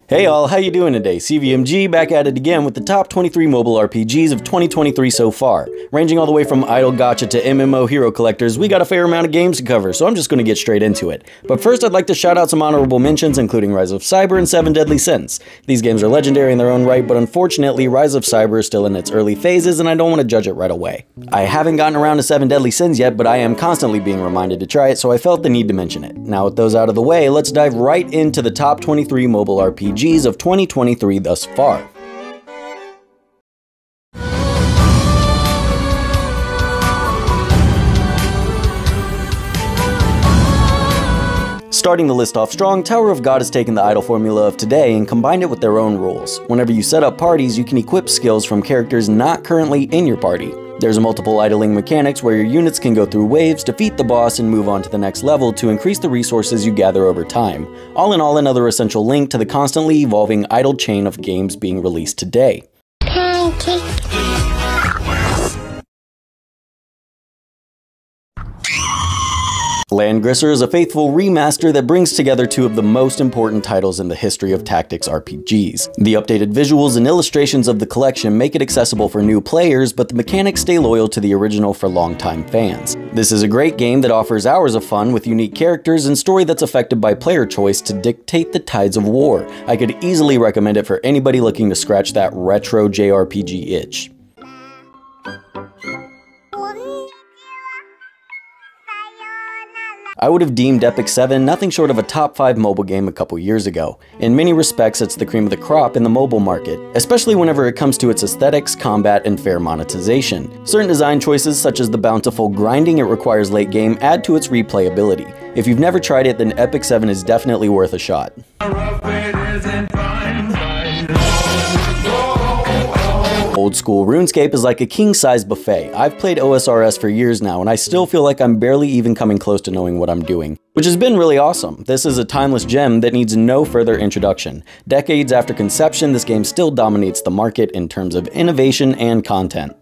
Hey all, how you doing today? CVMG back at it again with the top 23 mobile RPGs of 2023 so far. Ranging all the way from idle gacha to MMO hero collectors, we got a fair amount of games to cover, so I'm just going to get straight into it. But first I'd like to shout out some honorable mentions, including Rise of Cyber and 7 Deadly Sins. These games are legendary in their own right, but unfortunately Rise of Cyber is still in its early phases and I don't want to judge it right away. I haven't gotten around to 7 Deadly Sins yet, but I am constantly being reminded to try it, so I felt the need to mention it. Now with those out of the way, let's dive right into the top 23 mobile RPGs of 2023 thus far. Starting the list off strong, Tower of God has taken the idle formula of today and combined it with their own rules. Whenever you set up parties, you can equip skills from characters not currently in your party. There's multiple idling mechanics where your units can go through waves, defeat the boss, and move on to the next level to increase the resources you gather over time. All in all, another essential link to the constantly evolving idle chain of games being released today. Landgrisser is a faithful remaster that brings together two of the most important titles in the history of tactics RPGs. The updated visuals and illustrations of the collection make it accessible for new players, but the mechanics stay loyal to the original for longtime fans. This is a great game that offers hours of fun with unique characters and story that's affected by player choice to dictate the tides of war. I could easily recommend it for anybody looking to scratch that retro JRPG itch. I would have deemed Epic 7 nothing short of a top 5 mobile game a couple years ago. In many respects, it's the cream of the crop in the mobile market, especially whenever it comes to its aesthetics, combat, and fair monetization. Certain design choices, such as the bountiful grinding it requires late game, add to its replayability. If you've never tried it, then Epic 7 is definitely worth a shot. Old school RuneScape is like a king-sized buffet. I've played OSRS for years now, and I still feel like I'm barely even coming close to knowing what I'm doing, which has been really awesome. This is a timeless gem that needs no further introduction. Decades after conception, this game still dominates the market in terms of innovation and content.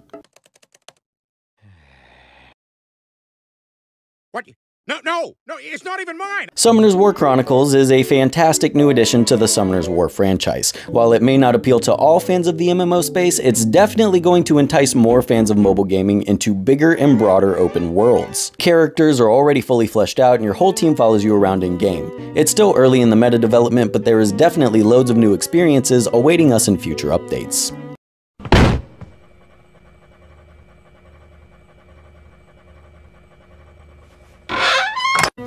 What? No, it's not even mine! Summoner's War Chronicles is a fantastic new addition to the Summoner's War franchise. While it may not appeal to all fans of the MMO space, it's definitely going to entice more fans of mobile gaming into bigger and broader open worlds. Characters are already fully fleshed out and your whole team follows you around in-game. It's still early in the meta development, but there is definitely loads of new experiences awaiting us in future updates.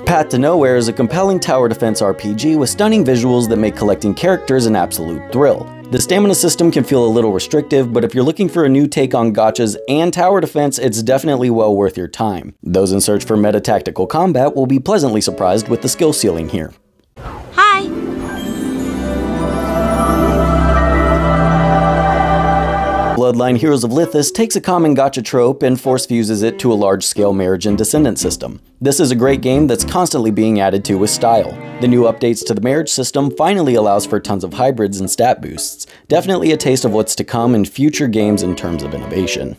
Path to Nowhere is a compelling tower defense RPG with stunning visuals that make collecting characters an absolute thrill. The stamina system can feel a little restrictive, but if you're looking for a new take on gachas and tower defense, it's definitely well worth your time. Those in search for meta-tactical combat will be pleasantly surprised with the skill ceiling here. Hi! Bloodline Heroes of Lithus takes a common gacha trope and force fuses it to a large-scale marriage and descendant system. This is a great game that's constantly being added to with style. The new updates to the marriage system finally allows for tons of hybrids and stat boosts. Definitely a taste of what's to come in future games in terms of innovation.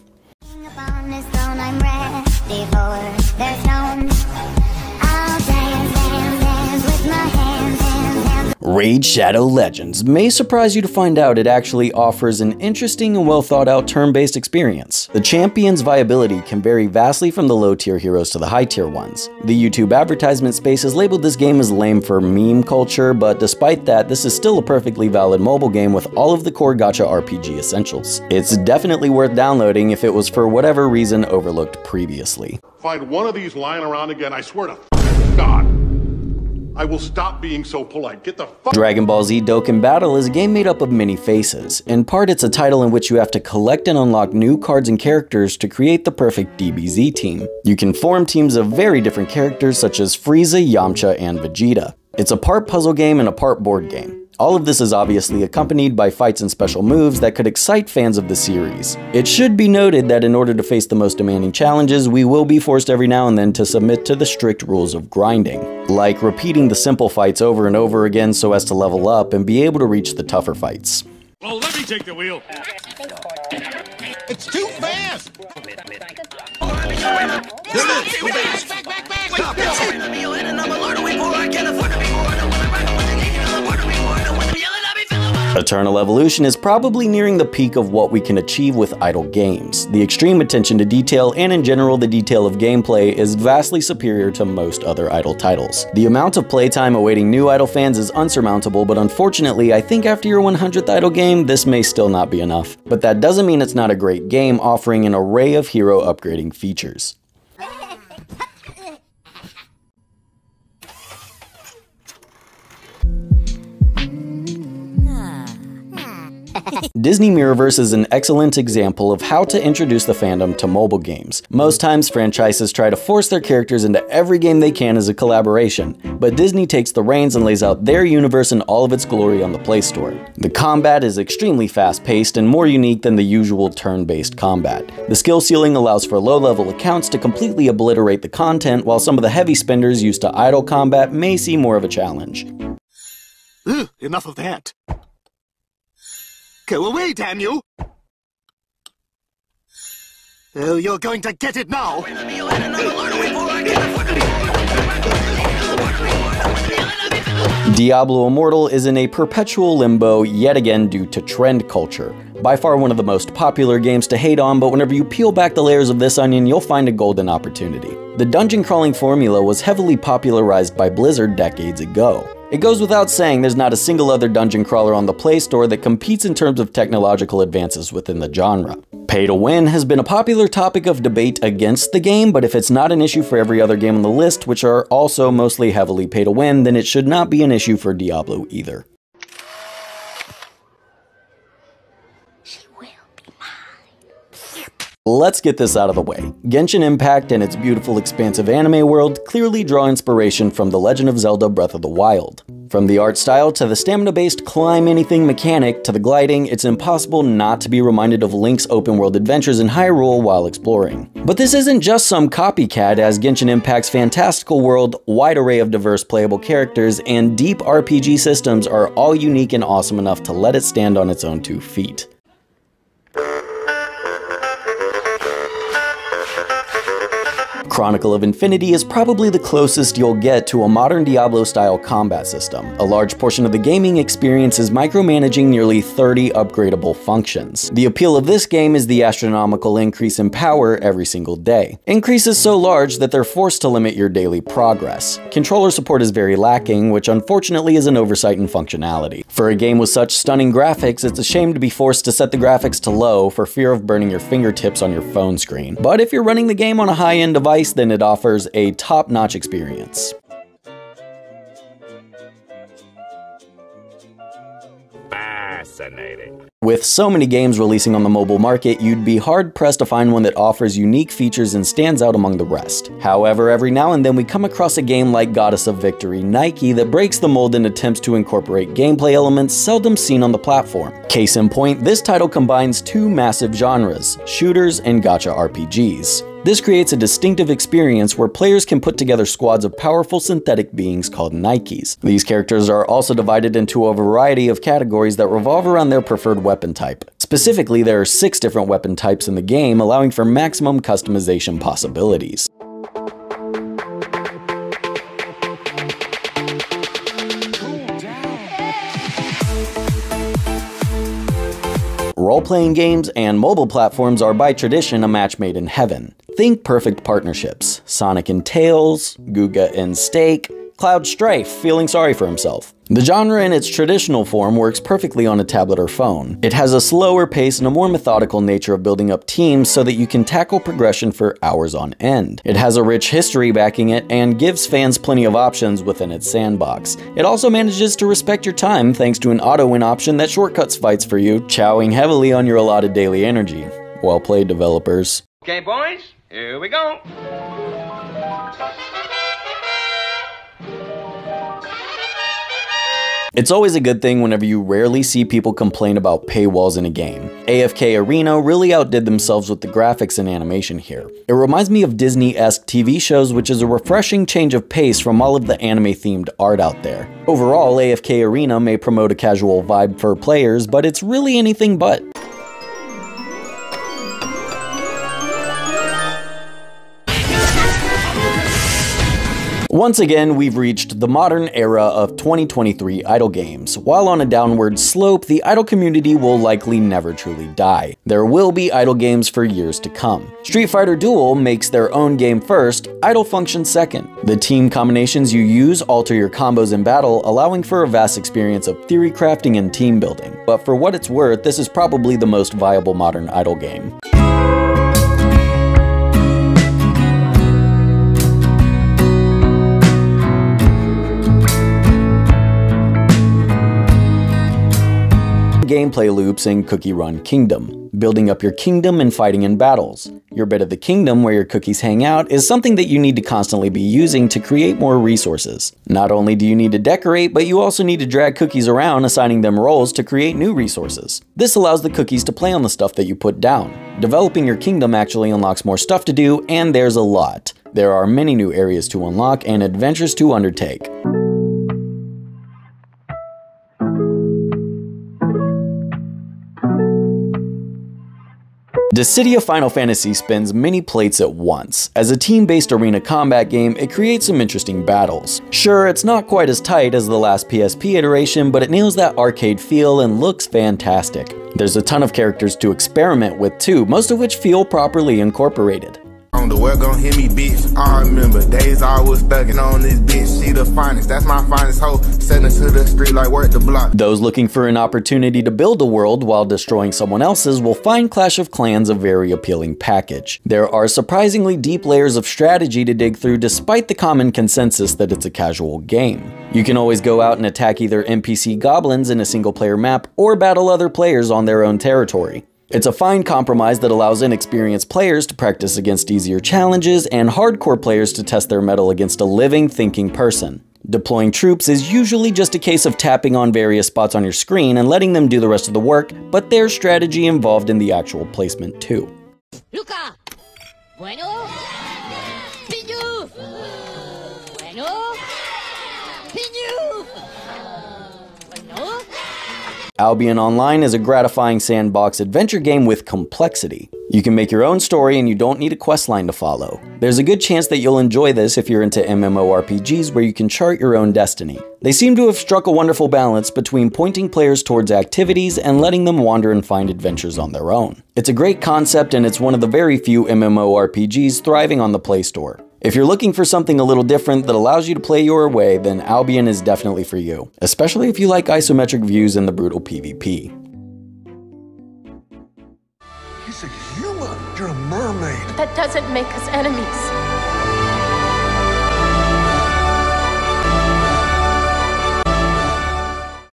Raid Shadow Legends may surprise you to find out it actually offers an interesting and well thought out turn-based experience. The champion's viability can vary vastly from the low tier heroes to the high tier ones. The YouTube advertisement space has labeled this game as lame for meme culture, but despite that, this is still a perfectly valid mobile game with all of the core gacha RPG essentials. It's definitely worth downloading if it was for whatever reason overlooked previously. Find one of these lying around again, I swear to God, I will stop being so polite. Get the fuck. Dragon Ball Z Dokkan Battle is a game made up of many faces. In part, it's a title in which you have to collect and unlock new cards and characters to create the perfect DBZ team. You can form teams of very different characters such as Frieza, Yamcha, and Vegeta. It's a part puzzle game and a part board game. All of this is obviously accompanied by fights and special moves that could excite fans of the series. It should be noted that in order to face the most demanding challenges, we will be forced every now and then to submit to the strict rules of grinding, like repeating the simple fights over and over again so as to level up and be able to reach the tougher fights. Well, let me take the wheel. It's too fast! Eternal Evolution is probably nearing the peak of what we can achieve with idle games. The extreme attention to detail and in general the detail of gameplay is vastly superior to most other idle titles. The amount of playtime awaiting new idle fans is unsurmountable, but unfortunately I think after your 100th idle game this may still not be enough. But that doesn't mean it's not a great game offering an array of hero upgrading features. Disney Mirrorverse is an excellent example of how to introduce the fandom to mobile games. Most times franchises try to force their characters into every game they can as a collaboration, but Disney takes the reins and lays out their universe in all of its glory on the Play Store. The combat is extremely fast-paced and more unique than the usual turn-based combat. The skill ceiling allows for low-level accounts to completely obliterate the content, while some of the heavy spenders used to idle combat may see more of a challenge. Enough of that. Go away, damn you! Oh, you're going to get it now! Diablo Immortal is in a perpetual limbo yet again due to trend culture. By far one of the most popular games to hate on, but whenever you peel back the layers of this onion, you'll find a golden opportunity. The dungeon crawling formula was heavily popularized by Blizzard decades ago. It goes without saying there's not a single other dungeon crawler on the Play Store that competes in terms of technological advances within the genre. Pay to win has been a popular topic of debate against the game, but if it's not an issue for every other game on the list, which are also mostly heavily pay to win, then it should not be an issue for Diablo either. Let's get this out of the way. Genshin Impact and its beautiful expansive anime world clearly draw inspiration from The Legend of Zelda Breath of the Wild. From the art style to the stamina-based climb anything mechanic to the gliding, it's impossible not to be reminded of Link's open world adventures in Hyrule while exploring. But this isn't just some copycat, as Genshin Impact's fantastical world, wide array of diverse playable characters, and deep RPG systems are all unique and awesome enough to let it stand on its own 2 feet. Chronicle of Infinity is probably the closest you'll get to a modern Diablo-style combat system. A large portion of the gaming experience is micromanaging nearly 30 upgradable functions. The appeal of this game is the astronomical increase in power every single day. Increases so large that they're forced to limit your daily progress. Controller support is very lacking, which unfortunately is an oversight in functionality. For a game with such stunning graphics, it's a shame to be forced to set the graphics to low for fear of burning your fingertips on your phone screen. But if you're running the game on a high-end device, then it offers a top-notch experience. Fascinating. With so many games releasing on the mobile market, you'd be hard-pressed to find one that offers unique features and stands out among the rest. However, every now and then we come across a game like Goddess of Victory Nike that breaks the mold and attempts to incorporate gameplay elements seldom seen on the platform. Case in point, this title combines 2 massive genres, shooters and gacha RPGs. This creates a distinctive experience where players can put together squads of powerful synthetic beings called Nikes. These characters are also divided into a variety of categories that revolve around their preferred weapon type. Specifically, there are 6 different weapon types in the game, allowing for maximum customization possibilities. Role-playing games and mobile platforms are by tradition a match made in heaven. Think perfect partnerships, Sonic and Tails, Guga and Steak, Cloud Strife feeling sorry for himself. The genre in its traditional form works perfectly on a tablet or phone. It has a slower pace and a more methodical nature of building up teams so that you can tackle progression for hours on end. It has a rich history backing it and gives fans plenty of options within its sandbox. It also manages to respect your time thanks to an auto-win option that shortcuts fights for you, chowing heavily on your allotted daily energy. Well played, developers. Okay, boys, here we go. It's always a good thing whenever you rarely see people complain about paywalls in a game. AFK Arena really outdid themselves with the graphics and animation here. It reminds me of Disney-esque TV shows, which is a refreshing change of pace from all of the anime-themed art out there. Overall, AFK Arena may promote a casual vibe for players, but it's really anything but. Once again, we've reached the modern era of 2023 idle games. While on a downward slope, the idle community will likely never truly die. There will be idle games for years to come. Street Fighter Duel makes their own game first, idle function second. The team combinations you use alter your combos in battle, allowing for a vast experience of theory crafting and team building. But for what it's worth, this is probably the most viable modern idle game. Gameplay loops in Cookie Run Kingdom. Building up your kingdom and fighting in battles. Your bit of the kingdom where your cookies hang out is something that you need to constantly be using to create more resources. Not only do you need to decorate, but you also need to drag cookies around, assigning them roles to create new resources. This allows the cookies to play on the stuff that you put down. Developing your kingdom actually unlocks more stuff to do, and there's a lot. There are many new areas to unlock and adventures to undertake. Dissidia Final Fantasy spins many plates at once. As a team-based arena combat game, it creates some interesting battles. Sure, it's not quite as tight as the last PSP iteration, but it nails that arcade feel and looks fantastic. There's a ton of characters to experiment with too, most of which feel properly incorporated. On the well gon' hit me, bitch. I remember days I was thuggin' on this bitch. She the finest, that's my finest hoe. Send her to the street like work the block. Those looking for an opportunity to build a world while destroying someone else's will find Clash of Clans a very appealing package. There are surprisingly deep layers of strategy to dig through despite the common consensus that it's a casual game. You can always go out and attack either NPC goblins in a single player map or battle other players on their own territory. It's a fine compromise that allows inexperienced players to practice against easier challenges and hardcore players to test their mettle against a living, thinking person. Deploying troops is usually just a case of tapping on various spots on your screen and letting them do the rest of the work, but there's strategy involved in the actual placement too. Luca. Bueno. Pinyu. Bueno. Pinyu. Bueno. Albion Online is a gratifying sandbox adventure game with complexity. You can make your own story and you don't need a questline to follow. There's a good chance that you'll enjoy this if you're into MMORPGs where you can chart your own destiny. They seem to have struck a wonderful balance between pointing players towards activities and letting them wander and find adventures on their own. It's a great concept and it's one of the very few MMORPGs thriving on the Play Store. If you're looking for something a little different that allows you to play your way, then Albion is definitely for you, especially if you like isometric views and the brutal PvP. He's a human. You're a mermaid. But that doesn't make us enemies.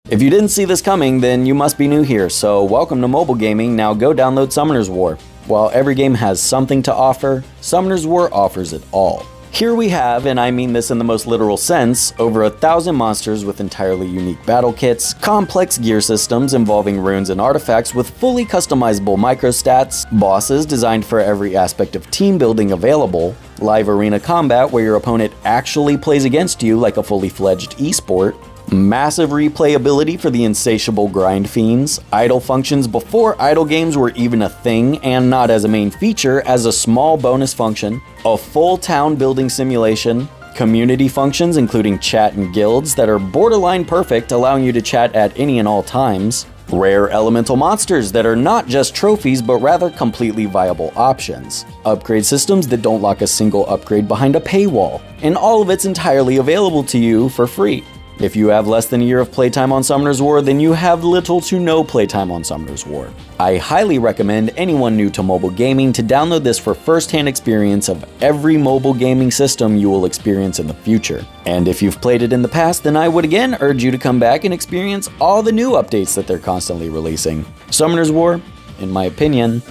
If you didn't see this coming, then you must be new here, so welcome to mobile gaming. Now go download Summoner's War. While every game has something to offer, Summoner's War offers it all. Here we have, and I mean this in the most literal sense, over 1,000 monsters with entirely unique battle kits, complex gear systems involving runes and artifacts with fully customizable microstats, bosses designed for every aspect of team building available, live arena combat where your opponent actually plays against you like a fully fledged esport, massive replayability for the insatiable grind fiends, idle functions before idle games were even a thing and not as a main feature, as a small bonus function, a full town building simulation, community functions including chat and guilds that are borderline perfect, allowing you to chat at any and all times, rare elemental monsters that are not just trophies but rather completely viable options, upgrade systems that don't lock a single upgrade behind a paywall, and all of it's entirely available to you for free. If you have less than a year of playtime on Summoner's War, then you have little to no playtime on Summoner's War. I highly recommend anyone new to mobile gaming to download this for first-hand experience of every mobile gaming system you will experience in the future. And if you've played it in the past, then I would again urge you to come back and experience all the new updates that they're constantly releasing. Summoner's War, in my opinion,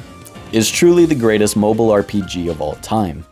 is truly the greatest mobile RPG of all time.